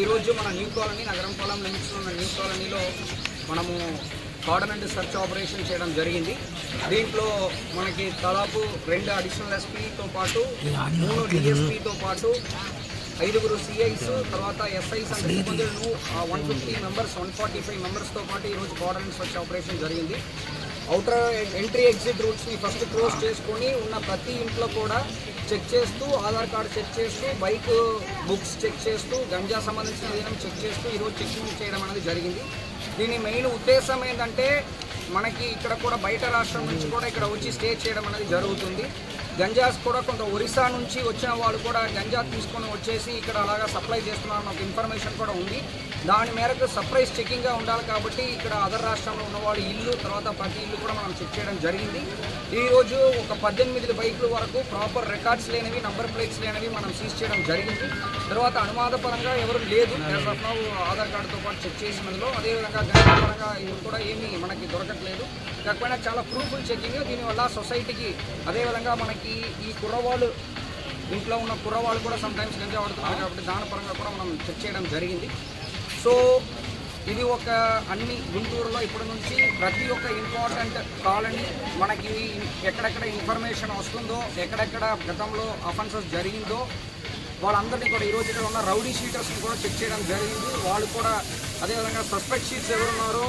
ఈరోజు మన new colony Nagarampalem limits ఉన్న న్యూ కాలనీలో మనము కార్డన్ అండ్ సెర్చ్ ఆపరేషన్ చేయడం జరిగింది. దీంట్లో మనకి దాదాపు 2 అడిషనల్ ఎస్పీతో పాటు 3 డిఎస్పీతో పాటు 5 సిఐస్ తర్వాత ఎస్ఐస్ అంటే 150 మెంబర్స్ 145 మెంబర్స్తో పాటు ఈరోజు కార్డన్ అండ్ సెర్చ్ ఆపరేషన్ జరిగింది. అవుటర్ ఎంట్రీ ఎగ్జిట్ రూట్స్ని ఫస్ట్ క్లోజ్ చేసుకొని ఉన్న ప్రతి ఇంట్లో కూడా చెక్ చేస్తూ ఆధార్ కార్డు చెక్ చేస్తూ బైక్ బుక్స్ చెక్ చేస్తూ గంజా సంబంధించిన విధానం చెక్ చేస్తూ ఈరోజు చెకింగ్ చేయడం అనేది జరిగింది. దీని మెయిన్ ఉద్దేశం ఏంటంటే మనకి ఇక్కడ కూడా బయట రాష్ట్రం నుంచి కూడా ఇక్కడ వచ్చి స్టే చేయడం అనేది జరుగుతుంది. గంజాస్ కూడా కొంత ఒరిస్సా నుంచి వచ్చిన వాళ్ళు కూడా గంజా తీసుకొని వచ్చేసి ఇక్కడ అలాగా సప్లై చేస్తున్నారన్న ఒక ఇన్ఫర్మేషన్ కూడా ఉంది. దాని మేరకు సర్ప్రైజ్ చెకింగ్గా ఉండాలి కాబట్టి ఇక్కడ అదర్ రాష్ట్రంలో ఉన్నవాళ్ళు ఇల్లు తర్వాత ప్రతి ఇల్లు కూడా మనం చెక్ చేయడం జరిగింది. ఈరోజు ఒక 18 బైకుల వరకు ప్రాపర్ రికార్డ్స్ లేనివి నంబర్ ప్లేట్స్ లేనివి మనం సీజ్ చేయడం జరిగింది. తర్వాత అనుమాదపరంగా ఎవరు లేదు ఆధార్ కార్డుతో పాటు చెక్ చేసినందులో. అదేవిధంగా గంజా పరంగా ఇవి కూడా ఏమీ మనకి దొరకట్లేదు. కాకపోయినా చాలా ప్రూఫ్ఫుల్ చెకింగ్. దీనివల్ల సొసైటీకి అదేవిధంగా మనకి ఈ కుర్రవాళ్ళు ఇంట్లో ఉన్న కుర్రవాళ్ళు కూడా సమ్టైమ్స్ గంజా వాడుతున్నారు కాబట్టి దాని పరంగా కూడా మనం చెక్ చేయడం జరిగింది. సో ఇది ఒక అన్ని గుంటూరులో ఇప్పటి నుంచి ప్రతి ఒక్క ఇంపార్టెంట్ కాలనీ మనకి ఎక్కడెక్కడ ఇన్ఫర్మేషన్ వస్తుందో ఎక్కడెక్కడ గతంలో అఫెన్సెస్ జరిగిందో వాళ్ళందరినీ కూడా ఈరోజు ఇక్కడ ఉన్న రౌడీ షీటర్స్ని కూడా చెక్ చేయడం జరిగింది. వాళ్ళు కూడా అదేవిధంగా సస్పెక్ట్ షీట్స్ ఎవరున్నారో